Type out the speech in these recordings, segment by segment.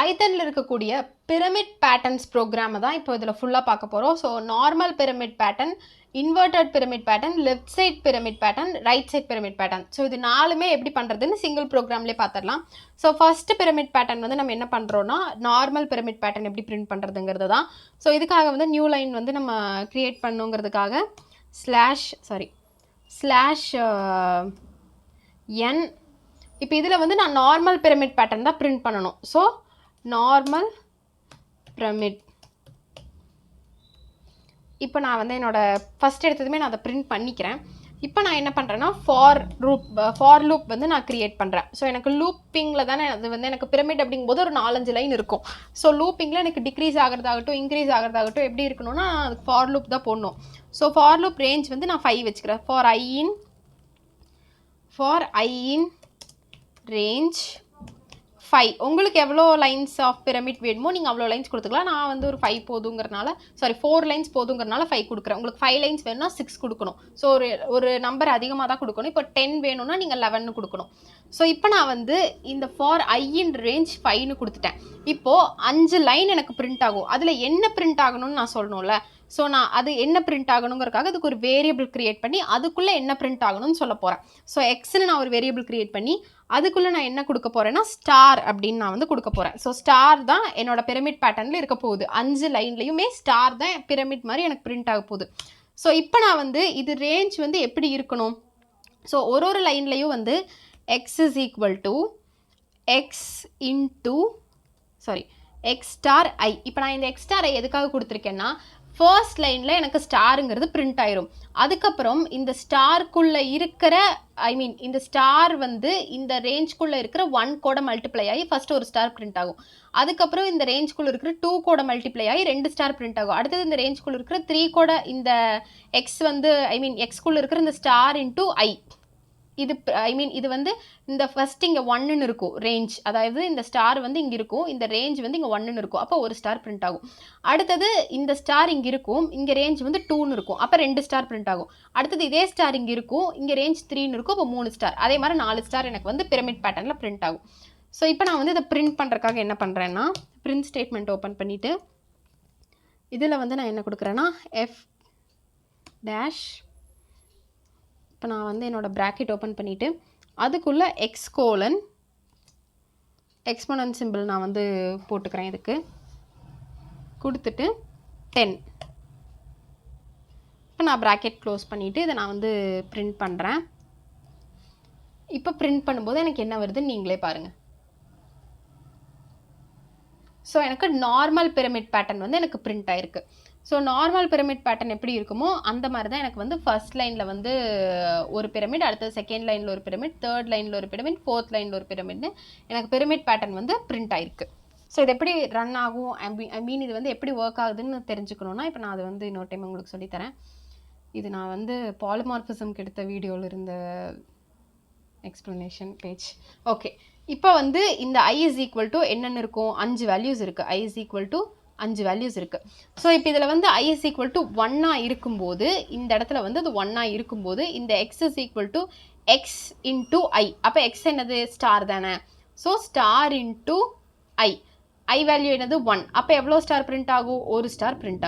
பைத்தனில் இருக்கக்கூடிய pyramid patterns ப்ரோக்ராமை தான் இப்போ இதில் ஃபுல்லாக பார்க்க போகிறோம். So normal pyramid pattern, inverted pyramid pattern, left side pyramid pattern, right side pyramid pattern. So இது நாலுமே எப்படி பண்ணுறதுன்னு சிங்கிள் ப்ரோக்ராம்லேயே பார்த்துடலாம். ஸோ ஃபஸ்ட்டு பிரமிட் பேட்டர்ன் வந்து நம்ம என்ன பண்ணுறோன்னா நார்மல் பிரமிட் பேட்டர்ன் எப்படி பிரிண்ட் பண்ணுறதுங்கிறது தான். ஸோ இதுக்காக வந்து நியூ லைன் வந்து நம்ம க்ரியேட் பண்ணுங்கிறதுக்காக ஸ்லாஷ் n. இப்போ இதில் வந்து நான் நார்மல் பிரமிட் பேட்டர்ன் தான் பிரிண்ட் பண்ணணும். So normal pyramid. இப்போ நான் வந்து என்னோட ஃபஸ்ட் எடுத்ததுமே நான் அதை பிரிண்ட் பண்ணிக்கிறேன். இப்போ நான் என்ன பண்ணுறேன்னா ஃபார் லூப் வந்து நான் க்ரியேட் பண்ணுறேன். ஸோ எனக்கு லூப்பிங்கில் தானே அது வந்து எனக்கு பிரமிட் அப்படிங்கும்போது ஒரு 4-5 லைன் இருக்கும். ஸோ லூப்பிங்கில் எனக்கு டிக்ரீஸ் ஆகிறதாகட்டும் இன்க்ரீஸ் ஆகிறதாகட்டும் எப்படி இருக்கணும்னா அதுக்கு ஃபார் லூப் தான் போடணும். ஸோ ஃபார் லூப் ரேஞ்ச் வந்து நான் 5 வச்சுக்கிறேன். For i in range 5. உங்களுக்கு எவ்வளோ லைன்ஸ் ஆஃப் பிரமிட் வேணுமோ நீங்கள் அவ்வளோ லைன்ஸ் கொடுத்துக்கலாம். நான் வந்து ஒரு 5 போதுங்கிறனால 4 லைன்ஸ் போதுங்கிறனால 5 கொடுக்குறேன். உங்களுக்கு 5 லைன்ஸ் வேணும்னா 6 கொடுக்கணும். ஸோ ஒரு நம்பர் அதிகமாக தான் கொடுக்கணும். இப்போ 10 வேணும்னா நீங்கள் 11 கொடுக்கணும். ஸோ இப்போ நான் வந்து இந்த ஃபார் i in range 5ன்னு கொடுத்துட்டேன். இப்போது 5 லைன் எனக்கு பிரிண்ட் ஆகும். அதில் என்ன பிரிண்ட் ஆகணும்னு நான் சொல்லணும்ல. ஸோ நான் அது என்ன பிரிண்ட் ஆகணுங்கிறதுக்காக அதுக்கு ஒரு வேரியபிள் க்ரியேட் பண்ணி அதுக்குள்ளே என்ன பிரிண்ட் ஆகணும்னு சொல்ல போகிறேன். ஸோ எக்ஸ்ன்னு நான் ஒரு வேரியபிள் க்ரியேட் பண்ணி அதுக்குள்ளே நான் என்ன கொடுக்க போகிறேன்னா ஸ்டார் அப்படின்னு நான் வந்து கொடுக்க போகிறேன். ஸோ ஸ்டார் தான் என்னோட பிரமிட் பேட்டர்னில் இருக்க போகுது. 5 லைன்லையுமே ஸ்டார் தான் பிரமிட் மாதிரி எனக்கு பிரிண்ட் ஆக போகுது. ஸோ இப்போ நான் வந்து இது ரேஞ்ச் வந்து எப்படி இருக்கணும். ஸோ ஒரு லைன்லையும் வந்து x is equal to x star i. இப்போ நான் இந்த x star i எதுக்காக கொடுத்துருக்கேன்னா ஃபர்ஸ்ட் லைனில் எனக்கு ஸ்டாருங்கிறது பிரிண்ட் ஆயிரும். அதுக்கப்புறம் இந்த ஸ்டார்க்குள்ளே இருக்கிற இந்த ஸ்டார் வந்து இந்த ரேஞ்ச்குள்ளே இருக்கிற 1 கூட மல்டிப்ளை ஆகி ஃபஸ்ட்டு ஒரு ஸ்டார் பிரிண்ட் ஆகும். அதுக்கப்புறம் இந்த ரேஞ்ச்குள்ளே இருக்கிற 2 கூட மல்டிப்ளை ஆகி 2 ஸ்டார் பிரிண்ட் ஆகும். அடுத்தது இந்த ரேஞ்ச்குள்ளே இருக்கிற 3 கூட இந்த எக்ஸ் வந்து எக்ஸ்குள்ளே இருக்கிற இந்த ஸ்டார் இன்டூ i. இது வந்து இந்த ஃபர்ஸ்ட் இங்கே 1ன்னு இருக்கும் ரேஞ்ச். அதாவது இந்த ஸ்டார் வந்து இங்கே இருக்கும், இந்த ரேஞ்ச் வந்து இங்கே 1ன்னு இருக்கும். அப்போ ஒரு ஸ்டார் பிரிண்ட் ஆகும். அடுத்தது இந்த ஸ்டார் இங்கே இருக்கும், இங்கே ரேஞ்ச் வந்து 2ன்னு இருக்கும். அப்போ 2 ஸ்டார் பிரிண்ட் ஆகும். அடுத்தது இதே ஸ்டார் இங்கே இருக்கும், இங்கே ரேஞ்ச் 3ன்னு இருக்கும். அப்போ 3 ஸ்டார். அதே மாதிரி 4 ஸ்டார் எனக்கு வந்து பிரமிட் பேட்டர்னில் பிரிண்ட் ஆகும். ஸோ இப்போ நான் வந்து இதை பிரிண்ட் பண்ணுறதுக்காக என்ன பண்ணுறேன்னா பிரிண்ட் ஸ்டேட்மெண்ட் ஓப்பன் பண்ணிவிட்டு இதில் வந்து நான் என்ன கொடுக்குறேன்னா f டேஷ். இப்போ நான் வந்து என்னோடய ப்ராக்கெட் ஓப்பன் பண்ணிவிட்டு அதுக்குள்ளே எக்ஸ்போனன்ட் சிம்பிள் நான் வந்து போட்டுக்கிறேன். இதுக்கு கொடுத்துட்டு 10. இப்போ நான் ப்ராக்கெட் க்ளோஸ் பண்ணிவிட்டு இதை நான் வந்து பிரிண்ட் பண்ணுறேன். இப்போ பிரிண்ட் பண்ணும்போது எனக்கு என்ன வருதுன்னு நீங்களே பாருங்கள். ஸோ எனக்கு நார்மல் பிரமிட் பேட்டர்ன் வந்து எனக்கு பிரிண்ட் ஆகிருக்கு. ஸோ நார்மல் பிரமிட் பேட்டர்ன் எப்படி இருக்குமோ அந்த மாதிரி தான் எனக்கு வந்து ஃபர்ஸ்ட் லைனில் வந்து ஒரு பிரமிட், அடுத்தது செகண்ட் லைனில் ஒரு பிரமிட், தேர்ட் லைனில் ஒரு பிரமிட், ஃபோர்த் லைனில் ஒரு பிரமிட்னு எனக்கு பிரமிட் பேட்டர்ன் வந்து பிரிண்ட் ஆகிருக்கு. ஸோ இது எப்படி ரன் ஆகும் இது வந்து எப்படி ஒர்க் ஆகுதுன்னு தெரிஞ்சுக்கணுன்னா இப்போ நான் அது வந்து இன்னொரு டைம் உங்களுக்கு சொல்லித்தரேன். இது நான் வந்து பாலிமார்பிசம்க்கு எடுத்த வீடியோவில் இருந்த எக்ஸ்ப்ளனேஷன் பேஜ். ஓகே, இப்போ வந்து இந்த i is equal to என்னென்னு இருக்கும், 5 வேல்யூஸ் இருக்குது. i is equal to 5 values இருக்குது. ஸோ இப்போ இதில் வந்து i is equal to 1 இருக்கும்போது இந்த இடத்துல வந்து அது 1 இருக்கும்போது இந்த x is equal to x into i. அப்போ x என்னது ஸ்டார் தானே. So star into i value என்னது 1. அப்போ எவ்வளோ ஸ்டார் பிரிண்ட் ஆகும், ஒரு ஸ்டார் பிரிண்ட்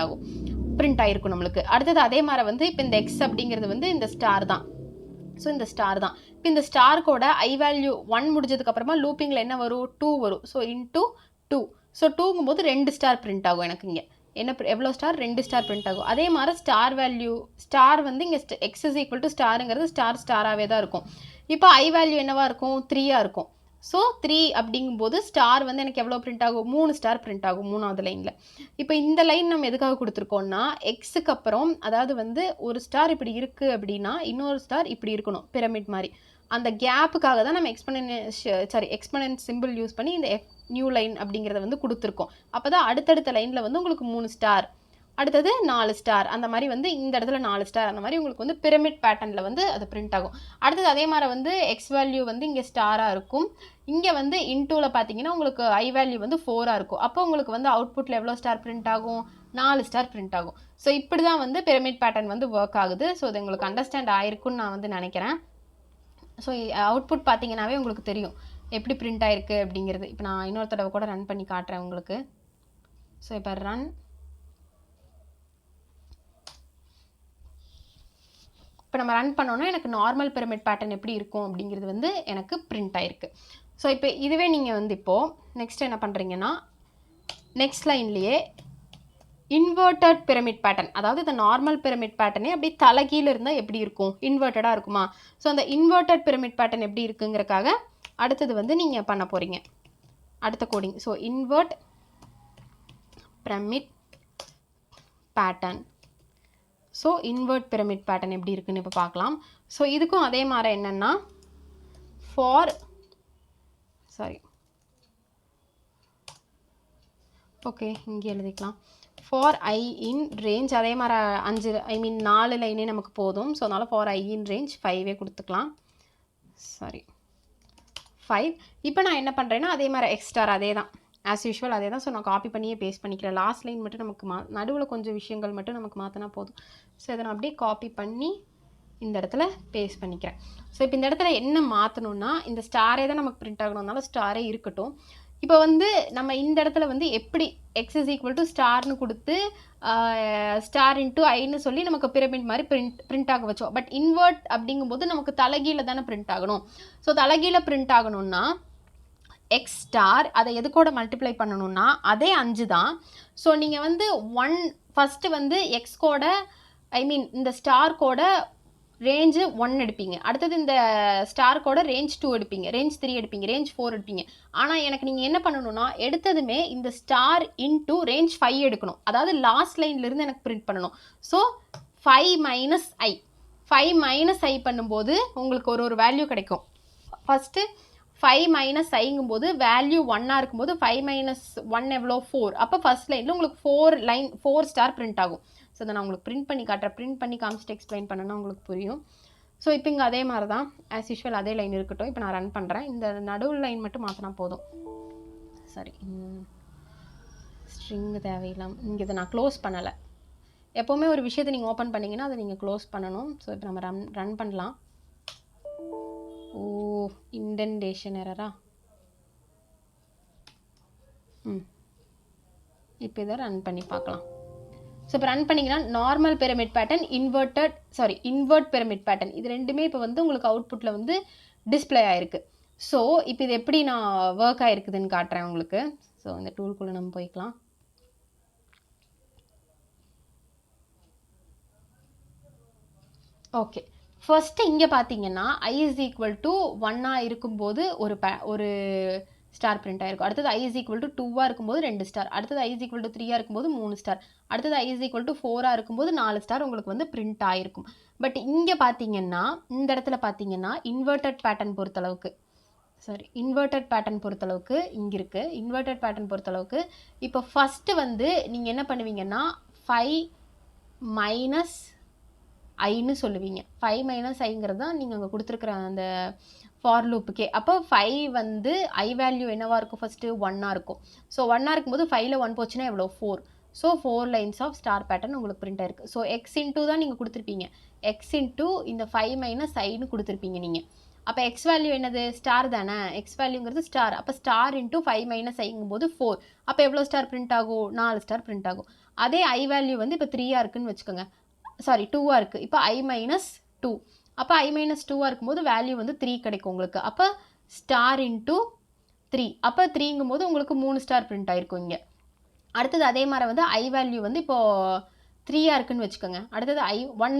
ஆகிருக்கும் நம்மளுக்கு. அடுத்தது அதே மாதிரி வந்து இப்போ இந்த x அப்படிங்கிறது வந்து இந்த ஸ்டார் தான். ஸோ இந்த ஸ்டார் தான். இப்போ இந்த ஸ்டார்க்கோட i வேல்யூ 1 முடிஞ்சதுக்கப்புறமா லூப்பிங்கில் என்ன வரும், 2 வரும். So into 2. ஸோ 2ங்கும்போது 2 ஸ்டார் பிரிண்ட் ஆகும் எனக்கு. இங்கே எவ்வளோ ஸ்டார், 2 ஸ்டார் பிரிண்ட் ஆகும். அதே மாதிரி ஸ்டார் வேல்யூ ஸ்டார் வந்து இங்கே x is equal to ஸ்டாருங்கிறது ஸ்டாராகவே தான் இருக்கும். இப்போ i வேல்யூ என்னவா இருக்கும், 3 இருக்கும். ஸோ 3 அப்படிங்கும்போது ஸ்டார் வந்து எனக்கு எவ்வளோ பிரிண்ட் ஆகும், 3 ஸ்டார் பிரிண்ட் ஆகும் 3வது லைனில். இப்போ இந்த லைன் நம்ம எதுக்காக கொடுத்துருக்கோம்னா எக்ஸுக்கு அப்புறம் அதாவது வந்து ஒரு ஸ்டார் இப்படி இருக்குது அப்படின்னா இன்னொரு ஸ்டார் இப்படி இருக்கணும் பிரமிட் மாதிரி. அந்த கேப்புக்காக தான் நம்ம எக்ஸ்போனன்ட் சிம்பிள் யூஸ் பண்ணி இந்த நியூ லைன் அப்படிங்கிறத வந்து கொடுத்துருக்கோம். அப்போ தான் அடுத்தடுத்த லைனில் வந்து உங்களுக்கு 3 ஸ்டார், அடுத்தது 4 ஸ்டார், அந்த மாதிரி வந்து இந்த இடத்துல 4 ஸ்டார், அந்த மாதிரி உங்களுக்கு வந்து பிரமிட் பேட்டர்னில் வந்து அது பிரிண்ட் ஆகும். அடுத்தது அதே மாதிரி வந்து எக்ஸ் வேல்யூ வந்து இங்கே ஸ்டாராக இருக்கும். இங்கே வந்து இன்டூவில் பார்த்தீங்கன்னா உங்களுக்கு i வேல்யூ வந்து 4 இருக்கும். அப்போ உங்களுக்கு வந்து அவுட்புட்டில் எவ்வளோ ஸ்டார் பிரிண்ட் ஆகும், 4 ஸ்டார் பிரிண்ட் ஆகும். ஸோ இப்படி தான் வந்து பிரமிட் பேட்டர்ன் வந்து ஒர்க் ஆகுது. ஸோ இது உங்களுக்கு அண்டர்ஸ்டாண்ட் ஆயிருக்குன்னு நான் வந்து நினைக்கிறேன். ஸோ அவுட்புட் பார்த்தீங்கன்னாவே உங்களுக்கு தெரியும். எப்படி பிரிண்ட் ஆயிருக்கு அப்படிங்கிறது. இப்போ நான் இன்னொரு தடவை கூட ரன் பண்ணி காட்டுறேன் உங்களுக்கு. ஸோ இப்போ ரன். இப்போ நம்ம ரன் பண்ணோன்னா எனக்கு நார்மல் பிரமிட் பேட்டர்ன் எப்படி இருக்கும் அப்படிங்கிறது வந்து எனக்கு பிரிண்ட் ஆயிருக்கு. ஸோ இப்போ இதுவே நீங்கள் வந்து இப்போது நெக்ஸ்ட் என்ன பண்ணுறீங்கன்னா, நெக்ஸ்ட் லைன்லேயே இன்வெர்டட் பிரமிட் பேட்டர்ன், அதாவது இந்த நார்மல் பிரமிட் பேட்டர்னே அப்படி தலைகீழ இருந்தால் எப்படி இருக்கும், இன்வெர்ட்டடாக இருக்குமா. ஸோ அந்த இன்வெர்டட் பிரமிட் பேட்டர்ன் எப்படி இருக்குங்கிறக்காக அடுத்தது வந்து நீங்கள் பண்ண போகிறீங்க அடுத்த coding. So invert pyramid pattern. So invert pyramid pattern எப்படி இருக்குன்னு இப்போ பார்க்கலாம். ஸோ இதுக்கும் அதே மாதிரி என்னென்னா இங்கே எழுதிக்கலாம். ஃபார் ஐ இன் ரேஞ்ச் அதே மாதிரி 4 லைனே நமக்கு போதும். ஸோ அதனால் ஃபார் ஐ இன் ரேஞ்ச் 5 கொடுத்துக்கலாம். 5. இப்போ நான் என்ன பண்ணுறேன்னா அதே மாதிரி எக்ஸ்டார் அதே தான், ஆஸ் யூஷுவல் அதே தான். ஸோ நான் காப்பி பண்ணியே பேஸ்ட் பண்ணிக்கிறேன். லாஸ்ட் லைன் மட்டும் நமக்கு நடுவில் கொஞ்சம் விஷயங்கள் மட்டும் நமக்கு மாற்றினா போதும். ஸோ இதை நான் அப்படியே காப்பி பண்ணி இந்த இடத்துல பேஸ்ட் பண்ணிக்கிறேன். ஸோ இப்போ இந்த இடத்துல என்ன மாற்றணும்னா, இந்த ஸ்டாரே தான் நமக்கு பிரிண்ட் ஆகணும்னால ஸ்டாரே இருக்கட்டும். இப்போ வந்து நம்ம இந்த இடத்துல வந்து எப்படி x = ஸ்டார்னு கொடுத்து ஸ்டார் இன்ட்டு ஐன்னு சொல்லி நமக்கு பிரமிட் மாதிரி பிரிண்ட் ஆக வச்சோம். பட் இன்வெர்ட் அப்படிங்கும்போது நமக்கு தலைகீழ தானே பிரிண்ட் ஆகணும். ஸோ தலைகீழ பிரிண்ட் ஆகணும்னா x ஸ்டார் அதை எது கூட மல்டிப்ளை பண்ணணும்னா அதே 5 தான். ஸோ நீங்கள் வந்து ஃபஸ்ட்டு வந்து எக்ஸ் கோட இந்த ஸ்டார் கோட ரேஞ்சு 1 எடுப்பீங்க. அடுத்தது இந்த ஸ்டார் கோட ரேஞ்ச் 2 எடுப்பீங்க, ரேஞ்ச் 3 எடுப்பீங்க, ரேஞ்ச் 4 எடுப்பீங்க. ஆனால் எனக்கு நீங்கள் என்ன பண்ணணும்னா எடுத்ததுமே இந்த ஸ்டார் இன்ட்டு ரேஞ்ச் 5 எடுக்கணும். அதாவது லாஸ்ட் லைன்லேருந்து எனக்கு பிரிண்ட் பண்ணணும். ஸோ 5 - i 5 - i பண்ணும்போது உங்களுக்கு ஒரு வேல்யூ கிடைக்கும். ஃபஸ்ட்டு 5 - iங்கும்போது வேல்யூ 1 இருக்கும்போது 5 - 1 எவ்வளோ 4. அப்போ ஃபஸ்ட் லைனில் உங்களுக்கு 4 ஸ்டார் பிரிண்ட் ஆகும். ஸோ அதை நான் உங்களுக்கு பிரிண்ட் பண்ணி காட்டுறேன். பிரிண்ட் பண்ணி காமிச்சிட்டு எக்ஸ்பிளைன் பண்ணனா உங்களுக்கு புரியும். ஸோ இப்போ இங்கே அதே மாதிரி தான் ஆஸ் யூஷுவல் அதே லைன் இருக்கட்டும். இப்போ நான் ரன் பண்ணுறேன். இந்த நடுவில் லைன் மட்டும் மாற்றினா போதும். ஸ்ட்ரிங் தேவையில்லாம் இங்கே இதை நான் க்ளோஸ் பண்ணலை. எப்போவுமே ஒரு விஷயத்தை நீங்கள் ஓப்பன் பண்ணிங்கன்னா அதை நீங்கள் க்ளோஸ் பண்ணணும். ஸோ இப்போ நம்ம ரன் பண்ணலாம். இண்டென்டேஷன் எரரா. இப்போ இதை ரன் பண்ணி பார்க்கலாம். ஸோ இப்போ ரன் பண்ணிங்கன்னா normal pyramid pattern, invert pyramid pattern இது ரெண்டுமே இப்போ வந்து உங்களுக்கு அவுட்புட்டில் வந்து டிஸ்பிளே ஆகிருக்கு. ஸோ இப்போ இது எப்படி நான் ஒர்க் ஆகிருக்குதுன்னு காட்டுறேன் உங்களுக்கு. ஸோ இந்த டூல்குள்ளே நம்ம போய்க்கலாம். ஓகே, ஃபர்ஸ்ட்டு இங்கே பார்த்தீங்கன்னா i = 1 இருக்கும்போது ஒரு ஸ்டார் பிரிண்ட் ஆயிருக்கும். அடுத்தது i = 2 இருக்கும்போது 2 ஸ்டார். அடுத்தது i = 3 இருக்கும்போது 3 ஸ்டார். அடுத்தது i = 4 இருக்கும்போது 4 ஸ்டார் உங்களுக்கு வந்து பிரிண்ட் ஆயிருக்கும். பட் இங்கே பார்த்தீங்கன்னா இந்த இடத்துல பார்த்தீங்கன்னா இன்வெர்டட் பேட்டர்ன் பொறுத்தளவுக்கு இங்கே இருக்குது. இன்வெர்டட் பேட்டர்ன் பொறுத்தளவுக்கு இப்போ ஃபஸ்ட்டு வந்து நீங்கள் என்ன பண்ணுவீங்கன்னா 5 - iன்னு சொல்லுவீங்க. 5 - iங்கிறது தான் நீங்கள் அங்கே கொடுத்துருக்குற அந்த ஃபார் லூப்புக்கே. அப்போ 5 வந்து ஐ வேல்யூ என்னவாக இருக்கும், ஃபஸ்ட்டு 1 இருக்கும். ஸோ 1 இருக்கும்போது 5ல் 1 போச்சுன்னா எவ்வளோ 4. So 4 lines of star pattern உங்களுக்கு பிரிண்ட் ஆயிருக்கு. ஸோ எக்ஸ் இன்ட்டு தான் நீங்கள் கொடுத்துருப்பீங்க. எக்ஸ் இன்ட்டு இந்த 5 - iன்னு கொடுத்துருப்பீங்க நீங்கள். அப்போ எக்ஸ் வேல்யூ என்னது, ஸ்டார் தானே. எக்ஸ் வேல்யூங்கிறது ஸ்டார். அப்போ ஸ்டார் இன்ட்டு 5 - iங்கும்போது 4. அப்போ எவ்வளோ ஸ்டார் பிரிண்ட் ஆகும், 4 ஸ்டார் பிரிண்ட் ஆகும். அதே ஐ வேல்யூ வந்து இப்போ 3 இருக்குன்னு வச்சுக்கோங்க. 2 இருக்குது. இப்போ i - 2. அப்போ i - 2 இருக்கும்போது வேல்யூ வந்து 3 கிடைக்கும் உங்களுக்கு. அப்போ ஸ்டார் இன்ட்டு 3. அப்போ 3ங்கும்போது உங்களுக்கு 3 ஸ்டார் பிரிண்ட் ஆயிருக்கும் இங்கே. அடுத்தது அதே மாதிரி வந்து ஐ வேல்யூ வந்து இப்போது 3 இருக்குன்னு வச்சுக்கோங்க. அடுத்தது 1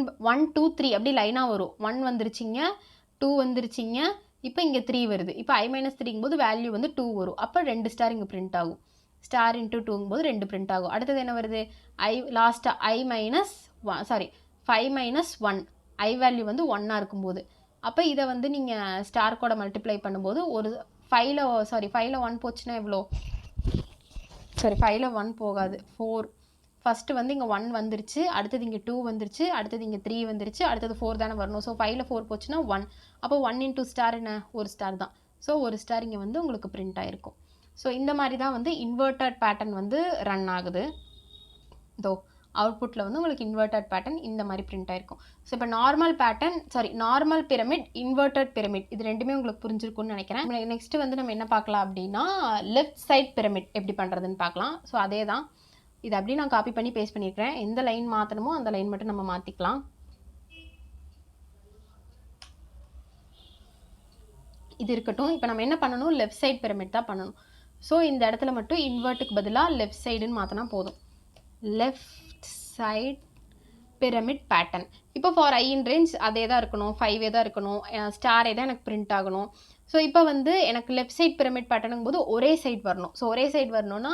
2 3 அப்படி லைனாக வரும். 1 வந்துருச்சிங்க, 2 வந்துருச்சிங்க, இப்போ இங்கே 3 வருது. இப்போ i - 3ங்கும்போது வேல்யூ வந்து 2 வரும். அப்போ 2 ஸ்டார் இங்கே பிரிண்ட் ஆகும். ஸ்டார் இன்ட்டு 2ங்கும்போது 2 பிரிண்ட் ஆகும். அடுத்தது என்ன வருது, லாஸ்ட்டாக 5 - 1 ஐ வேல்யூ வந்து 1 இருக்கும்போது. அப்போ இதை வந்து நீங்கள் ஸ்டார் கோட மல்டிப்ளை பண்ணும்போது ஒரு 5ல் 1 போச்சுன்னா எவ்வளோ, 5ல் 1 போகாது, 4. ஃபஸ்ட்டு வந்து இங்கே 1 வந்துருச்சு, அடுத்தது இங்கே 2 வந்துருச்சு, அடுத்தது இங்கே 3 வந்துருச்சு, அடுத்தது 4 தானே வரணும். ஸோ 5ல் 4 போச்சுன்னா 1. அப்போ 1 இன்ட்டு ஸ்டார் என்ன, ஒரு ஸ்டார் தான். ஸோ ஒரு ஸ்டார் இங்கே வந்து உங்களுக்கு பிரிண்ட் ஆகிருக்கும். ஸோ இந்த மாதிரி தான் வந்து இன்வெர்ட்டட் பேட்டர்ன் வந்து ரன் ஆகுது. அவுட்புட்டில் வந்து உங்களுக்கு இன்வெர்டட் பேட்டர்ன் இந்த மாதிரி பிரிண்ட் ஆயிருக்கும். ஸோ இப்போ நார்மல் பிரமிட், இன்வெர்டட் பிரமிட் இது ரெண்டுமே உங்களுக்கு புரிஞ்சிருக்கும்னு நினைக்கிறேன். நெக்ஸ்ட் வந்து நம்ம என்ன பார்க்கலாம் அப்படின்னா லெஃப்ட் சைட் பிரமிட் எப்படி பண்ணுறதுன்னு பார்க்கலாம். ஸோ அதே தான், இது அப்படியே நான் காப்பி பண்ணி பேஸ்ட் பண்ணியிருக்கிறேன். எந்த லைன் மாற்றணுமோ அந்த லைன் மட்டும் நம்ம மாற்றிக்கலாம். இது இருக்கட்டும். இப்போ நம்ம என்ன பண்ணணும், லெஃப்ட் சைட் பிரமிட் தான் பண்ணணும். ஸோ இந்த இடத்துல மட்டும் இன்வெர்ட்டுக்கு பதிலாக லெஃப்ட் சைடுன்னு மாற்றினா போதும். Left side pyramid pattern. இப்போ ஃபார் ஐ இன் ரேஞ்ச் அதே தான் இருக்கணும், 5 தான் இருக்கணும், ஸ்டாரே தான் எனக்கு பிரிண்ட் ஆகணும். ஸோ இப்போ வந்து எனக்கு லெஃப்ட் சைட் பிரமிட் பேட்டர்னுங்கும் போது ஒரே சைட் வரணும். ஸோ ஒரே சைட் வரணும்னா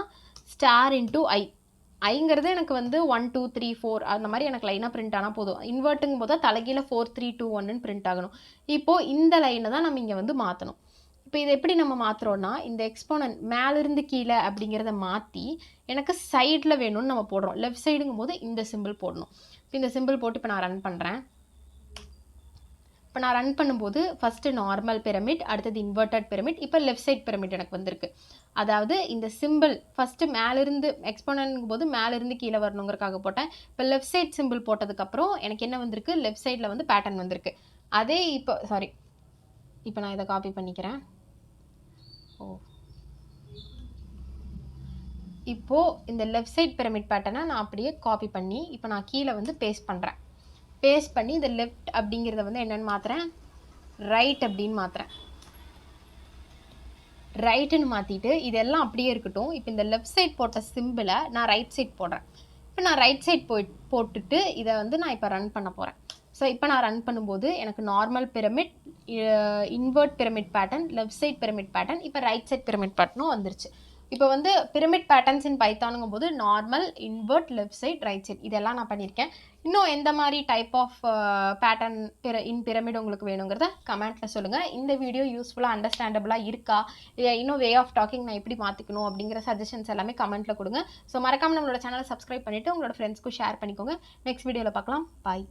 ஸ்டார் இன்டூ ஐ. ஐங்கிறது எனக்கு வந்து 1 2 3 4 அந்த மாதிரி எனக்கு லைனாக பிரிண்ட் ஆனால் போதும். இன்வெர்ட்டுங்கும் போது தலைகீழ 4 3 2 1ன்னு பிரிண்ட் ஆகணும். இப்போது இந்த லைனை தான் நம்ம இங்கே வந்து மாற்றணும். இப்போ இதை எப்படி நம்ம மாற்றுறோன்னா, இந்த எக்ஸ்போனன்ட் மேலிருந்து கீழே அப்படிங்கிறத மாற்றி எனக்கு சைடில் வேணும்னு நம்ம போடுறோம். லெஃப்ட் சைடுங்கும் போது இந்த சிம்பிள் போடணும். இப்போ இந்த சிம்பிள் போட்டு இப்போ நான் ரன் பண்ணுறேன். இப்போ நான் ரன் பண்ணும்போது ஃபஸ்ட்டு நார்மல் பிரமிட், அடுத்தது இன்வெர்டட் பிரமிட், இப்போ லெஃப்ட் சைட் பிரமிட் எனக்கு வந்திருக்கு. அதாவது இந்த சிம்பிள் ஃபஸ்ட்டு மேலிருந்து எக்ஸ்போனன்ட்ங்கும் போது மேலிருந்து கீழே வரணுங்கிறதுக்காக போட்டேன். இப்போ லெஃப்ட் சைட் சிம்பிள் போட்டதுக்கப்புறம் எனக்கு என்ன வந்திருக்கு, லெஃப்ட் சைடில் வந்து பேட்டர்ன் வந்திருக்கு. அதே இப்போ நான் இதை காப்பி பண்ணிக்கிறேன். இப்போது இந்த லெஃப்ட் சைட் பிரமிட் பேட்டர்னை நான் அப்படியே காப்பி பண்ணி இப்போ நான் கீழே வந்து பேஸ்ட் பண்ணுறேன். பேஸ்ட் பண்ணி இந்த லெஃப்ட் அப்படிங்கிறத வந்து என்னென்னு மாற்றுறேன், ரைட் அப்படின்னு மாற்றுறேன். ரைட்டுன்னு மாற்றிட்டு இதெல்லாம் அப்படியே இருக்கட்டும். இப்போ இந்த லெஃப்ட் சைட் போட்ட சிம்பிளை நான் ரைட் சைட் போடுறேன். இப்போ நான் ரைட் சைட் போட்டுட்டு இதை வந்து நான் இப்போ ரன் பண்ண போகிறேன். ஸோ இப்போ நான் ரன் பண்ணும்போது எனக்கு normal pyramid, invert pyramid pattern, left side pyramid pattern, இப்போ ரைட் சைட் பிரமிட் பேட்டர்னும் வந்துருச்சு. இப்போ வந்து பிரமிட் பேட்டர்ன்ஸ் இன் பைத்தானுங்கும் போது normal, invert, left side, right side இதெல்லாம் நான் பண்ணியிருக்கேன். இன்னும் எந்த மாதிரி type of pattern in pyramid உங்களுக்கு வேணுங்கிறத கமெண்ட்டில் சொல்லுங்கள். இந்த வீடியோ யூஸ்ஃபுல்லாக அண்டர்ஸ்டாண்டபுளாக இருக்கா, இன்னும் வே ஆஃப் டாக்கிங் நான் எப்படி மாற்றிக்கணும் அப்படிங்கிற சஜஷன்ஸ் எல்லாமே கமெண்ட்டில் கொடுங்க. ஸோ மறக்காமல் நம்மளோட சேனலை சப்ஸ்கிரைப் பண்ணிவிட்டு உங்களோட ஃப்ரெண்ட்ஸ்க்கும் ஷேர் பண்ணிக்கோங்க. நெக்ஸ்ட் வீடியோவில் பார்க்கலாம். பாய்.